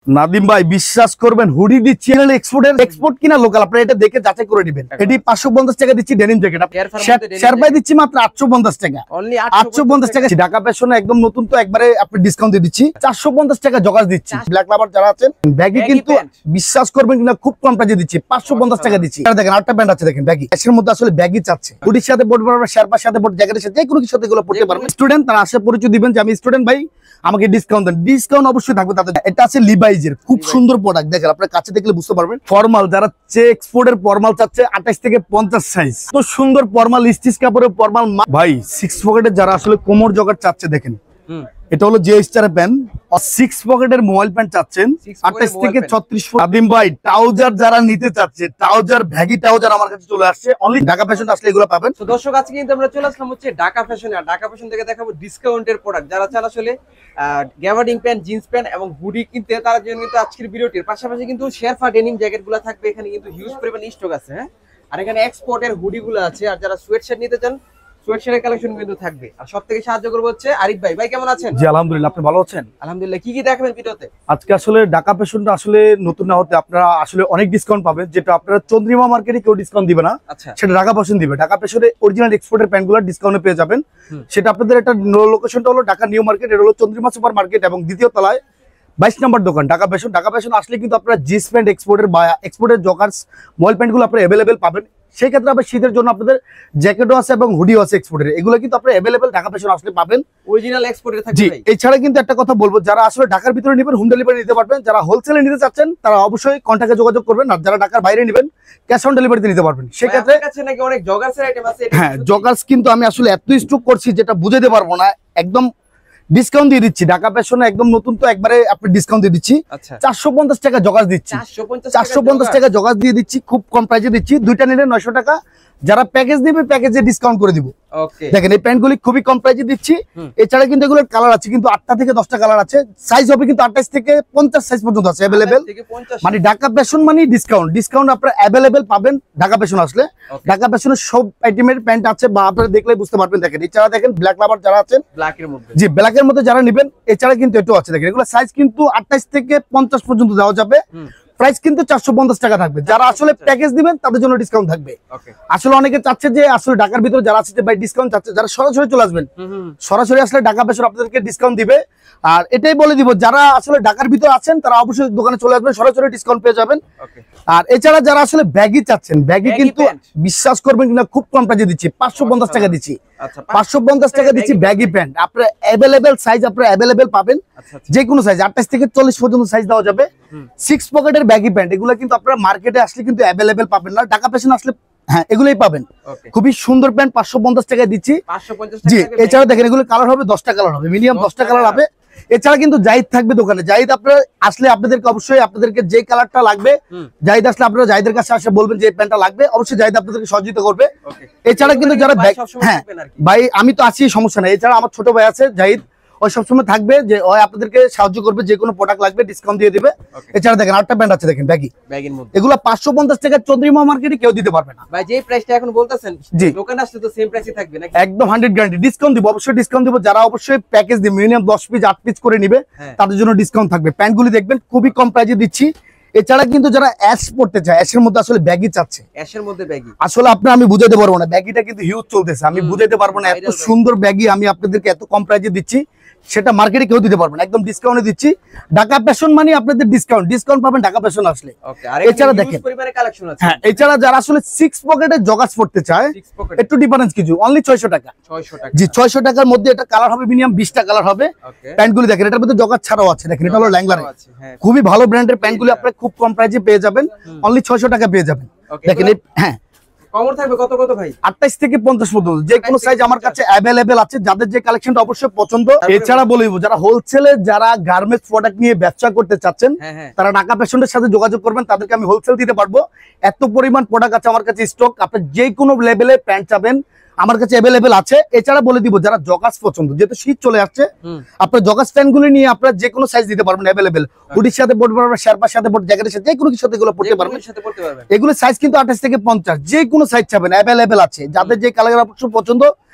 নাদিম ভাই বিশ্বাস করবেন হুডি দিচ্ছি এক্সপোর্ট কিনা লোকাল, আপনারা এটা দেখে যাচাই করে নেবেন। এটি 550 টাকা দিচ্ছি ডেনিম জ্যাকেট, শেরপাই দিচ্ছি মাত্র 850 টাকা। 850 টাকা ঢাকা ফ্যাশনে একদম নতুন, তো একবারে আপনি ডিসকাউন্ট দিয়ে দিচ্ছি। 450 টাকা জগাস দিচ্ছি। ব্ল্যাক লাভার যারা আছেন ব্যাগি কিন্তু বিশ্বাস করবেন কিনা খুব কম প্রাইসে দিচ্ছি, 550 টাকা দিচ্ছি। দেখেন আরেকটা ব্র্যান্ড আছে, দেখেন ব্যাগি, এর মধ্যে আসলে ব্যাগি চাচ্ছে, হুডির সাথে পড়তে পারবেন, শেরপার সাথে পড়তে, জ্যাকেটের সাথে, যে কোনো কিছুর সাথে এগুলো পড়তে পারবেন। স্টুডেন্ট তারা আসে পরিচয় দিবেন যে আমি স্টুডেন্ট ভাই, আমাকে ডিসকাউন্ট দেন। ডিসকাউন্ট অবশ্যই থাকবে তাদের। এটা আছে লিভাইজের খুব সুন্দর প্রোডাক্ট, দেখেন আপনার কাছে দেখলে বুঝতে পারবেন। ফর্মাল যারা এক্সপোর্টের ফর্মাল চাচ্ছে 28 থেকে 50 সাইজ, তো সুন্দর ফর্মাল স্টিচ কাপড়ের ফর্মাল ভাই। 6 পকেটের যারা আসলে কোমর জগার চাচ্ছে, দেখেন এটা হলো যে স্টার প্যান্ট, 6 পকেটের মোবাইল প্যান্ট চাচ্ছেন 28 থেকে 36। আদিম ভাই ট্রাউজার যারা নিতে চাচ্ছে, ট্রাউজার ভ্যাগি ট্রাউজার আমার কাছে চলে আসছে, অনলি ঢাকা ফ্যাশন আসলে এগুলো পাবেন। তো দর্শক আজকে কিন্তু আমরা চলে আসলাম হচ্ছে ঢাকা ফ্যাশনে, আর ঢাকা ফ্যাশন থেকে দেখাবো ডিসকাউন্টের প্রোডাক্ট। যারা চান আসলে গ্যাবার্ডিং প্যান্ট, জিন্স প্যান্ট এবং হুডি কিনতে, তার জন্য কিন্তু আজকের ভিডিওটির পাশাপাশি কিন্তু শেরপা ডেনিম জ্যাকেট গুলো থাকবে। এখানে কিন্তু হিউজ পরিমাণ স্টক আছে, হ্যাঁ। আর এখানে এক্সপোর্টের হুডি গুলো আছে, আর যারা সোয়েটশার্ট নিতে চান সোয়েটশার্টের কালেকশন কিন্তু থাকবে। আর সবথেকে সাহায্য করবে হচ্ছে আরিফ ভাই। ভাই কেমন আছেন? জি আলহামদুলিল্লাহ, আপনি ভালো আছেন? আলহামদুলিল্লাহ। কি কি দেখাবেন ভিডিওতে? আজকে আসলে ঢাকা ফ্যাশনটা আসলে নতুন না হতে আপনারা আসলে অনেক ডিসকাউন্ট পাবেন, যেটা আপনারা চন্দ্রিমা মার্কেটে কেউ ডিসকাউন্ট দিবে না, সেটা ঢাকা ফ্যাশন দিবে। ঢাকা ফ্যাশনে অরিজিনাল এক্সপোর্টের প্যান্টগুলো ডিসকাউন্টে পেয়ে যাবেন। সেটা আপনাদের একটা লোকেশনটা হলো ঢাকা নিউ মার্কেট, এটা হলো চন্দ্রিমা সুপার মার্কেট এবং দ্বিতীয় তলায় 22 নম্বর দোকান ঢাকা ফ্যাশন। ঢাকা ফ্যাশন আসলে কিন্তু আপনারা জিন্স প্যান্ট এক্সপোর্টের বা এক্সপোর্টের জগার্স মোবাইল প্যান্টগুলো আপনারা অ্যাভেলেবেল পাবেন। সেই ক্ষেত্রে আবার শীতের জন্য আপনাদের জ্যাকেটও আছে এবং হুডিও আছে এক্সপোর্টের, এগুলো কিন্তু আপনারা অ্যাভেলেবেল ঢাকা ফ্যাশন আসলে পাবেন, অরিজিনাল এক্সপোর্টের থাকবে। জি। এছাড়া কিন্তু একটা কথা বলবো, যারা আসলে ঢাকার ভিতরে নেবেন হোম ডেলিভারি নিতে পারবেন, যারা হোলসেলে নিতে চাচ্ছেন তারা অবশ্যই কন্টাক্টে যোগাযোগ করবেন, আর যারা ঢাকার বাইরে নেবেন ক্যাশ অন ডেলিভারিতে নিতে পারবেন। সেই ক্ষেত্রে নাকি অনেক জগার্সের আইটেম আছে। হ্যাঁ, জগার্স কিন্তু আমি আসলে এত স্টক করছি যেটা বুঝাতে পারবো না, একদম ডিসকাউন্ট দিয়ে দিচ্ছি। ঢাকা ফ্যাশনে একদম নতুন, তো একবারে আপনি ডিসকাউন্ট দিয়ে দিচ্ছি। 450 টাকা জগাস দিচ্ছি, 450 টাকা জগাস দিয়ে দিচ্ছি, খুব কম প্রাইসে দিচ্ছি। দুইটা নিলে 900 টাকা, যারা প্যাকেজ নেবে প্যাকেজে ডিসকাউন্ট করে দিব। দেখেন এই প্যান্টগুলি খুবই কম প্রাইসে দিচ্ছি। এছাড়া কিন্তু এগুলোর কালার আছে, কিন্তু 8টা থেকে 10টা কালার আছে, সাইজ হবে কিন্তু 28 থেকে 50 সাইজ পর্যন্ত আছে অ্যাভেলেবেল। মানে ঢাকা ফ্যাশন মানে ডিসকাউন্ট আপনারা অ্যাভেলেবেল পাবেন ঢাকা ফ্যাশন আসলে। ঢাকা ফ্যাশনের সব আইটেমের প্যান্ট আছে, বা আপনারা দেখলে বুঝতে পারবেন। দেখেন এছাড়া দেখেন ব্ল্যাক লাভার যারা আছেন, ব্ল্যাকের মধ্যে, জি ব্ল্যাকের মধ্যে যারা নেবেন, এছাড়া কিন্তু এটাও আছে। দেখেন এগুলো সাইজ কিন্তু 28 থেকে 50 পর্যন্ত দেওয়া যাবে। প্রাইস কিন্তু 450 টাকা থাকবে। যারা আসলে প্যাকেজ দিবেন তাদের জন্য ডিসকাউন্ট থাকবে। আসলে অনেকে চাচ্ছে যে আসলে ঢাকার ভিতরে যারা আছে যে ভাই ডিসকাউন্ট চাচ্ছে, যারা সরাসরি চলে আসবেন, সরাসরি আসলে ঢাকা ফ্যাশন আপনাদেরকে ডিসকাউন্ট দিবে। আর এটাই বলে দিব, যারা আসলে ঢাকার ভিতরে আছেন তারা অবশ্যই দোকানে চলে আসবেন, সরাসরি ডিসকাউন্ট পেয়ে যাবেন। আর এছাড়া যারা আসলে ব্যাগি চাচ্ছেন, ব্যাগি কিন্তু বিশ্বাস করবেন কিনা খুব কম প্রাইসে দিচ্ছি, 550 টাকা দিচ্ছি। 550 টাকা দিচ্ছি ব্যাগি প্যান্ট, আপনারা অ্যাভেলেবেল সাইজ আপনারা অ্যাভেলেবেল পাবেন, যে কোনো সাইজ 28 থেকে 40 পর্যন্ত সাইজ দেওয়া যাবে। 6 পকেটের ব্যাগি প্যান্ট, এগুলো কিন্তু আপনারা মার্কেটে আসলে কিন্তু অ্যাভেলেবেল পাবেন না, ঢাকা ফ্যাশন আসলে হ্যাঁ এগুলোই পাবেন। খুবই সুন্দর প্যান্ট 550 টাকায় দিচ্ছি, জি। এছাড়া দেখেন এগুলো কালার হবে 10টা কালার হবে, মিনিমাম 10টা কালার হবে। এছাড়া কিন্তু জাহিদ থাকবে দোকানে, জাহিদ আপনারা আসলে আপনাদেরকে অবশ্যই আপনাদেরকে যে কালারটা লাগবে, জাহিদ আসলে আপনারা জাহিদের কাছে আসে বলবেন যে প্যান্টটা লাগবে, অবশ্যই জাহিদ আপনাদেরকে সহযোগিতা করবে। এছাড়া কিন্তু যারা হ্যাঁ ভাই আমি তো আছি, সমস্যা নাই। এছাড়া আমার ছোট ভাই আছে জাহিদ, ওই সবসময় থাকবে, যে ওই আপনাদেরকে সাহায্য করবে, যে কোনো প্রোডাক্ট লাগবে ডিসকাউন্ট দিয়ে দিবে। এছাড়া দেখেন আরেকটা প্যান্ট আছে, দেখেন ব্যাগি, এগুলো 550 টাকা চন্দ্রিমা মার্কেটে কেউ দিতে পারবে না ভাই। যে প্রাইসটা এখন বলতেছেন, জি দোকানে আসলে তো সেম প্রাইসই থাকবে নাকি? একদম 100 গ্যারান্টি ডিসকাউন্ট দিব, অবশ্যই ডিসকাউন্ট দিব। যারা অবশ্যই প্যাকেজ দিবে, মিনিমাম 10 পিস 8 পিস করে নিবে, তাদের জন্য ডিসকাউন্ট থাকবে। প্যান্টগুলি দেখবেন খুবই কম প্রাইসে দিচ্ছি। এছাড়া কিন্তু যারা অ্যাশ পড়তে চায়, অ্যাশের মধ্যে আসলে ব্যাগি চাচ্ছে, অ্যাশের মধ্যে ব্যাগি, আসলে আমি বুঝাতে পারবো না, ব্যাগিটা কিন্তু হিউজ চলতেছে, আমি বুঝাতে পারবো না। এত সুন্দর ব্যাগি আমি আপনাদেরকে এত কম প্রাইসে দিচ্ছি, সেটা মার্কেটে কেউ দিতে পারবে না, একদম ডিসকাউন্টে দিচ্ছি। ঢাকা ফ্যাশন মানে আপনাদের ডিসকাউন্ট পাবেন ঢাকা ফ্যাশন আসলে। এছাড়া দেখেন হ্যাঁ, এছাড়া যারা আসলে 6 পকেটে জগাস পড়তে চায়, একটু ডিফারেন্স কিছু, অনলি 600 টাকা, জি 600 টাকার মধ্যে এটা কালার হবে, মিনিমাম 20টা কালার হবে। প্যান্টগুলি দেখেন, এটার মধ্যে জগাস ছাড়াও আছে, দেখেন এটা হলো ল্যাংলার, খুবই ভালো ব্র্যান্ডের প্যান্টগুলি আপনারা খুব কম প্রাইসে পেয়ে যাবেন, অনলি 600 টাকা পেয়ে যাবেন। দেখেন হ্যাঁ কমর থাকবে কত কত ভাই? 28 থেকে 50 পর্যন্ত, যে কোনো সাইজ আমার কাছে অ্যাভেলেবেল আছে, যাদের যে কালেকশনটা অবশ্যই পছন্দ। এছাড়া বলবো যারা হোলসেলে, যারা গার্মেন্টস প্রোডাক্ট নিয়ে ব্যবসা করতে চাচ্ছেন, তারা ঢাকা ফ্যাশনের সাথে যোগাযোগ করবেন, তাদেরকে আমি হোলসেল দিতে পারবো। এত পরিমাণ প্রোডাক্ট আছে আমার কাছে স্টক, আপনি যে কোনো লেভেলে প্যান্ট চাবেন আমার কাছে অ্যাভেলেবেল আছে। এছাড়া বলে দিব যারা জগাস পছন্দ, যেহেতু শীত চলে আসছে, আপনার জগাস প্যান্টগুলো নিয়ে আপনারা যে কোনো সাইজ দিতে পারবেন অ্যাভেলেবেল। হুডির সাথে পড়তে পারবেন, শার্পার সাথে পড়তে, জ্যাকেটের সাথে, যে কোনো কিছুর সাথে এগুলো পড়তে পারবেন। এগুলো সাইজ কিন্তু 28 থেকে 50, যে কোনো সাইজ চাবেন অ্যাভেলেবেল আছে। যাদের যে কালার অবশ্য পছন্দ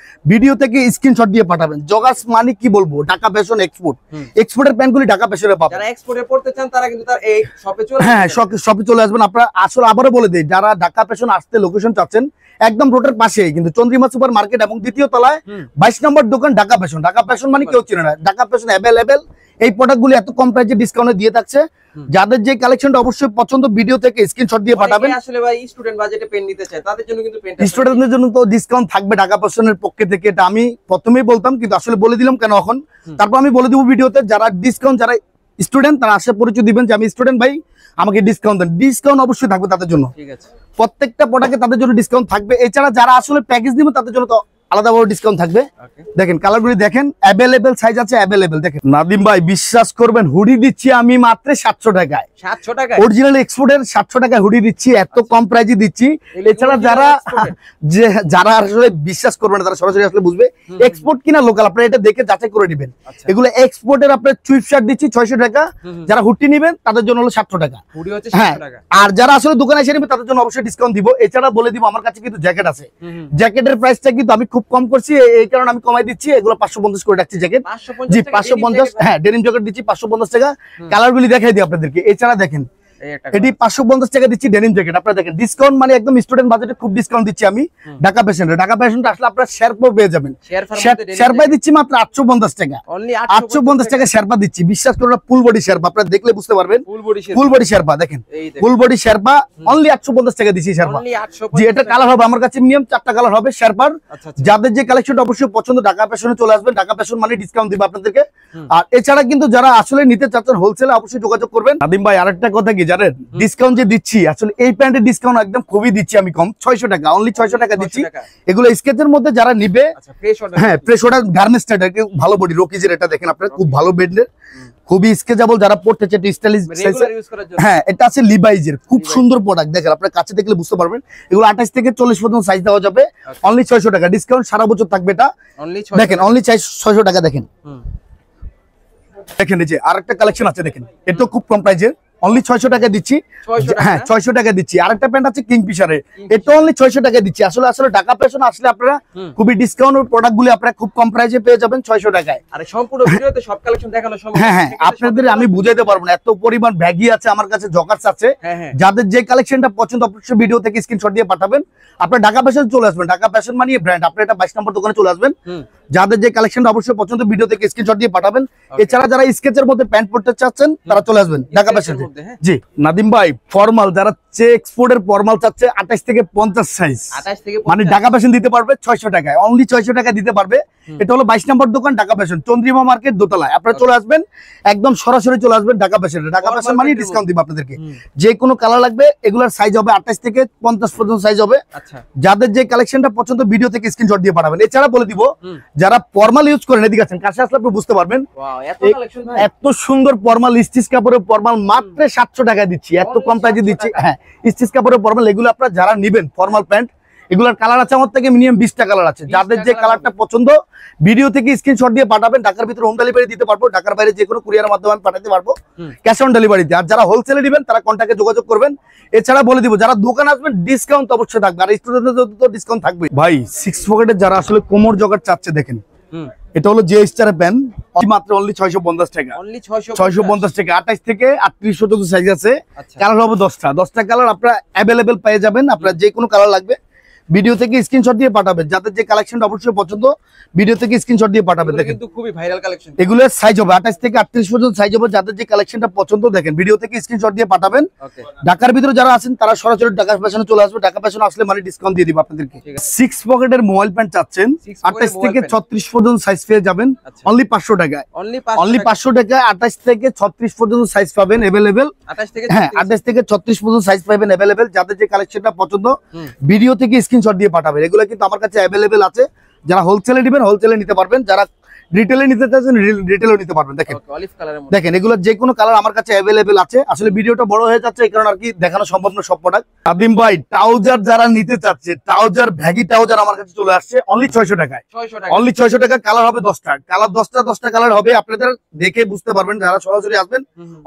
ভিডিও থেকে স্ক্রিনশট দিয়ে পাঠাবেন। জগাস মানে কি বলবো, ঢাকা ফ্যাশন এক্সপোর্ট, এক্সপোর্টের প্যান্টগুলি ঢাকা ফ্যাশনে পাবেন। যারা এক্সপোর্টে পড়তে চান তারা কিন্তু তার এই শপে চলে হ্যাঁ, শপে চলে আসবেন আপনারা। আসলে আবারও বলে দেই, যারা ঢাকা ফ্যাশন আসতে লোকেশন চাচ্ছেন, একদম রোডের পাশেই কিন্তু চন্দ্রিমা সুপার মার্কেট এবং দ্বিতীয় তলায় 22 নম্বর দোকান ঢাকা ফ্যাশন। ঢাকা ফ্যাশন মানে কেউ চিনে না, ঢাকা ফ্যাশন অ্যাভেলেবেল। এই প্রোডাক্টগুলি এত কম প্রাইসে ডিসকাউন্টে দিয়ে থাকছে। যাদের যে কালেকশনটা অবশ্যই পছন্দ ভিডিও থেকে স্ক্রিনশট দিয়ে পাঠাবেন। আসলে ভাই স্টুডেন্ট বাজেটে পেন নিতে চায় তাদের জন্য কিন্তু পেনটা, স্টুডেন্টদের জন্য তো ডিসকাউন্ট থাকবে ঢাকা ফ্যাশনের পক্ষ থেকে। এটা আমি প্রথমেই বলতাম, কিন্তু আসলে বলে দিলাম কেন এখন। তারপর আমি বলে দিব ভিডিওতে, যারা ডিসকাউন্ট, যারা স্টুডেন্ট তারা আসে পরিচয় দিবেন যে আমি স্টুডেন্ট ভাই, আমাকে ডিসকাউন্ট দেন। ডিসকাউন্ট অবশ্যই থাকবে তাদের জন্য, ঠিক আছে, প্রত্যেকটা প্রোডাক্টে তাদের জন্য ডিসকাউন্ট থাকবে। এছাড়া যারা আসলে প্যাকেজ দিবেন তাদের জন্য তো আলাদাভাবে ডিসকাউন্ট থাকবে। দেখেন কালারগুলি দেখেন, অ্যাভেলেবেল সাইজ আছে, অ্যাভেলেবেল। দেখেন নাদিম ভাই, বিশ্বাস করবেন হুডি দিচ্ছি আমি মাত্র 700 টাকায়। 700 টাকা অরিজিনাল এক্সপোর্টের 700 টাকায় হুডি দিচ্ছি, এত কম প্রাইসে দিচ্ছি। এছাড়া যারা আসলে বিশ্বাস করবে না, তারা সরাসরি আসলে বুঝবে এক্সপোর্ট কিনা লোকাল, আপনারা এটা দেখে যাচাই করে নেবেন। এগুলো এক্সপোর্টের আপনার চুইপ শার্ট দিচ্ছি 600 টাকা, যারা হুডি নেবেন তাদের জন্য হলো 700 টাকা। হ্যাঁ, আর যারা আসলে দোকানে এসে নেবে তাদের জন্য অবশ্যই ডিসকাউন্ট দিব। এছাড়া বলে দিব আমার কাছে কিন্তু জ্যাকেট আছে, জ্যাকেটের প্রাইসটা কিন্তু আমি খুব কম করছি, এই কারণে আমি কমাই দিচ্ছি। এগুলো 550 করে রাখছি জ্যাকেট। জি 550, হ্যাঁ ডেনিম জ্যাকেট দিচ্ছি 550 টাকা। কালারগুলি দেখাই দিই আপনাদেরকে। এছাড়া দেখেন এটি 550 টাকা দিচ্ছি ডেনিম জ্যাকেট। আপনারা দেখেন ডিসকাউন্ট মানে একদম স্টুডেন্ট বাজেটে খুব ডিসকাউন্ট দিচ্ছি আমি ঢাকা ফ্যাশনে। ঢাকা ফ্যাশনটা আসলে আপনারা শেরপা পেয়ে যাবেন। শেরপা দিচ্ছি মাত্র 850 টাকা, 850 টাকা শেরপা দিচ্ছি। বিশ্বাস করুন ফুল বডি শেরপা, আপনারা দেখলে বুঝতে পারবেন। ফুল বডি শেরপা দেখেন, ফুল বডি শেরপা অনলি 850 টাকা দিচ্ছি শেরপা। জি এটা কালার হবে আমার কাছে মিনিমাম 4টা কালার হবে শেরপার। যাদের যে কালেকশনটা অবশ্যই পছন্দ ঢাকা ফ্যাশনে চলে আসবেন। ঢাকা ফ্যাশন মানে ডিসকাউন্ট দিবে আপনাদেরকে। আর এছাড়া কিন্তু যারা আসলে নিতে চাচ্ছেন হোলসেলে অবশ্যই যোগাযোগ করবেন। নাদিম ভাই আরেকটা কথা কি জানেন, ডিসকাউন্ট যে দিচ্ছি আসলে এই প্যান্টের ডিসকাউন্ট একদম খুবই দিচ্ছি আমি কম, 600 টাকা, অনলি 600 টাকা দিচ্ছি। এগুলো স্কেচের মধ্যে যারা নিবে, হ্যাঁ ফ্রেশ অর্ডার গার্মেন্টস এটা ভালো বডি রকিজের, এটা দেখেন আপনারা খুব ভালো ব্র্যান্ডের, খুবই স্কেচেবল, যারা পড়তে চায় স্টাইলিশ। হ্যাঁ এটা আছে লিভাইজের, খুব সুন্দর প্রোডাক্ট। দেখেন আপনারা কাছে দেখলে বুঝতে পারবেন। এগুলো 28 থেকে 40 পর্যন্ত সাইজ দেওয়া যাবে, অনলি 600 টাকা। ডিসকাউন্ট সারা বছর থাকবে এটা। দেখেন অনলি 600 টাকা। দেখেন দেখেন এই যে আরেকটা কালেকশন আছে, দেখেন এটা খুব কম প্রাইসে, অনলি 600 টাকা দিচ্ছি। হ্যাঁ 600 টাকা দিচ্ছি। আরেকটা প্যান্ট আছে কিংফিশারের, এটা অনলি 600 টাকা দিচ্ছি। আসলে ঢাকা ফ্যাশন আসলে আপনারা খুবই ডিসকাউন্ট প্রোডাক্টগুলি আপনারা খুব কম প্রাইসে পেয়ে যাবেন 600 টাকায়। আরে সম্পূর্ণ ভিডিওতে সব কালেকশন দেখানো সম্ভব। হ্যাঁ আপনাদের আমি বুঝাইতে পারবো না, এত পরিমাণ ব্যাগি আছে আমার কাছে, জকার্স আছে। যাদের যে কালেকশনটা পছন্দ অবশ্যই ভিডিও থেকে স্ক্রিনশট দিয়ে পাঠাবেন। আপনারা ঢাকা ফ্যাশন চলে আসবেন, ঢাকা ফ্যাশন মানে ব্র্যান্ড, আপনারা এটা 22 নম্বর দোকানে চলে আসবেন। যাদের যে কালেকশনটা অবশ্যই পছন্দ ভিডিও থেকে স্ক্রিনশট দিয়ে পাঠাবেন। এছাড়া যারা স্কেচের মধ্যে প্যান্ট পরতে চাচ্ছেন তারা চলে আসবেন ঢাকা ফ্যাশনে। জি নাদিম ভাই ফর্মাল, যারা এক্সপোর্টের ফর্মাল চাচ্ছে 28 থেকে 50 সাইজ, মানে ঢাকা ফ্যাশন দিতে পারবে 600 টাকায়, অনলি 600 টাকা দিতে পারবে। এটা হলো 22 নম্বর দোকান ঢাকা ফ্যাশন, চন্দ্রিমা মার্কেট দোতলায়। আপনারা চলে আসবেন, একদম সরাসরি চলে আসবেন ঢাকা ফ্যাশনে। ঢাকা ফ্যাশন মানে ডিসকাউন্ট দিব আপনাদেরকে। যে কোনো কালার লাগবে, এগুলোর সাইজ হবে 28 থেকে 50 পর্যন্ত সাইজ হবে। যাদের যে কালেকশনটা পছন্দ ভিডিও থেকে স্ক্রিনশট দিয়ে পাঠাবেন। এছাড়া বলে দিব যারা ফর্মাল ইউজ করেন, এদিকে আছেন কাছে আসলে আপনি বুঝতে পারবেন। এত সুন্দর ফর্মাল স্টিচ কাপড়ের ফর্মাল মাত্র 700 টাকা দিচ্ছি, এত কম প্রাইসে দিচ্ছি। হ্যাঁ স্টিচ কাপড়ের ফর্মাল, এগুলো আপনারা যারা নেবেন ফর্মাল প্যান্ট, এগুলোর কালার আছে আমার থেকে মিনিমাম 20টা কালার আছে। যাদের যে কালারটা পছন্দ ভিডিও থেকে স্ক্রিনশট দিয়ে পাঠাবেন। ঢাকার ভিতরে হোম ডেলিভারি দিতে পারবো, ঢাকার বাইরে যে কোনো কুরিয়ারের মাধ্যমে আমি পাঠাতে পারবো ক্যাশ অন ডেলিভারিতে। আর যারা হোলসেলে নেবেন তারা কন্ট্যাক্টে যোগাযোগ করবেন। এছাড়া বলে দিব যারা দোকান আসবেন ডিসকাউন্ট অবশ্যই থাকবে, আর স্টুডেন্টদের তো ডিসকাউন্ট থাকবে। ভাই 6 পকেটের যারা আসলে কোমর জগার চাচ্ছে, দেখেন এটা হলো যে স্টারের প্যান, মাত্র অনলি 650 টাকা, 650 টাকা। 28 থেকে 38 পর্যন্ত সাইজ আছে। কালার হবে 10টা কালার আপনারা অ্যাভেলেবেল পেয়ে যাবেন। আপনার যে কোনো কালার লাগবে ভিডিও থেকে স্ক্রিনশট দিয়ে পাঠাবেন। যাদের যে কালেকশনটা অবশ্যই পছন্দ ভিডিও থেকে স্ক্রিনশট দিয়ে পাঠাবেন। দেখেন কিন্তু খুবই ভাইরাল কালেকশন, এগুলোর সাইজ হবে 28 থেকে 38 পর্যন্ত সাইজ হবে। যাদের যে কালেকশনটা পছন্দ দেখেন ভিডিও থেকে স্ক্রিনশট দিয়ে পাঠাবেন। ঢাকার ভিতরে যারা আছেন তারা সরাসরি ঢাকা ফ্যাশনে চলে আসবে। ঢাকা ফ্যাশনে আসলে মানে ডিসকাউন্ট দিয়ে দিব আপনাদেরকে। 6 পকেটের মোবাইল প্যান্ট চাচ্ছেন 28 থেকে 36 পর্যন্ত সাইজ পেয়ে যাবেন অনলি 500 টাকায়, অনলি 500 টাকায়। 28 থেকে 36 পর্যন্ত সাইজ পাবেন अवेलेबल। হ্যাঁ 28 থেকে 36 পর্যন্ত সাইজ পাবেন अवेलेबल। যাদের যে কালেকশনটা পছন্দ ভিডিও থেকে স্ক্রিনশট দিয়ে পাঠাবেন। এগুলো কিন্তু আমার কাছে अवेलेबल আছে। যারা হোলসেলে নেবেন হোলসেলে নিতে পারবেন, যারা রিটেলে নিতে চাচ্ছেন রিটেলেও নিতে পারবেন। দেখেন অলিভ কালারের মধ্যে দেখেন এগুলো যে কোনো কালার আমার কাছে অ্যাভেলেবেল আছে। আসলে ভিডিওটা বড় হয়ে যাচ্ছে এই কারণে আর কি দেখানো সম্ভব না সব প্রোডাক্ট। আদিম ভাই ট্রাউজার যারা নিতে চাচ্ছে, ট্রাউজার ভ্যাগি ট্রাউজার আমার কাছে চলে আসছে অনলি 600 টাকায়। 600 টাকা অনলি 600 টাকা। কালার হবে 10টা, কালার 10টা কালার হবে, আপনাদের দেখে বুঝতে পারবেন যারা সরাসরি আসবেন।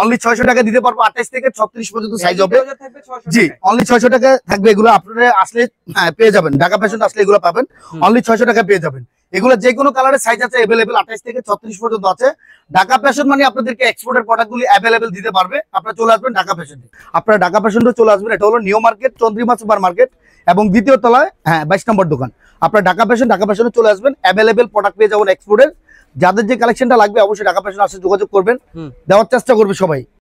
অনলি 600 টাকা দিতে পারবো, 28 থেকে 36 পর্যন্ত সাইজ হবে। থাকবে 600 জি টাকায়। অনলি 600 টাকা থাকবে। এগুলো আপনারা আসলে পেয়ে যাবেন, ঢাকা ফ্যাশন আসলে এগুলো পাবেন অনলি 600 টাকা পেয়ে যাবেন। এগুলো যে কোনো কালারের সাইজ আছে अवेलेबल, 28 থেকে 36 পর্যন্ত আছে। ঢাকা ফ্যাশন মানে আপনাদেরকে এক্সপোর্টের প্রোডাক্টগুলি अवेलेबल দিতে পারবে। আপনারা চলে আসবেন ঢাকা ফ্যাশনে, আপনারা ঢাকা ফ্যাশনে চলে আসবেন। এটা হলো new market, Chandrima super market এবং দ্বিতীয় তলায় 22 নম্বর দোকান। আপনারা ঢাকা ফ্যাশনে চলে আসবেন, अवेलेबल প্রোডাক্ট পেয়ে যাবেন এক্সপোর্টের। যাদের যে কালেকশনটা লাগবে অবশ্যই ঢাকা ফ্যাশন আসে যোগাযোগ করবেন, দেওয়ার চেষ্টা করবে সবাই।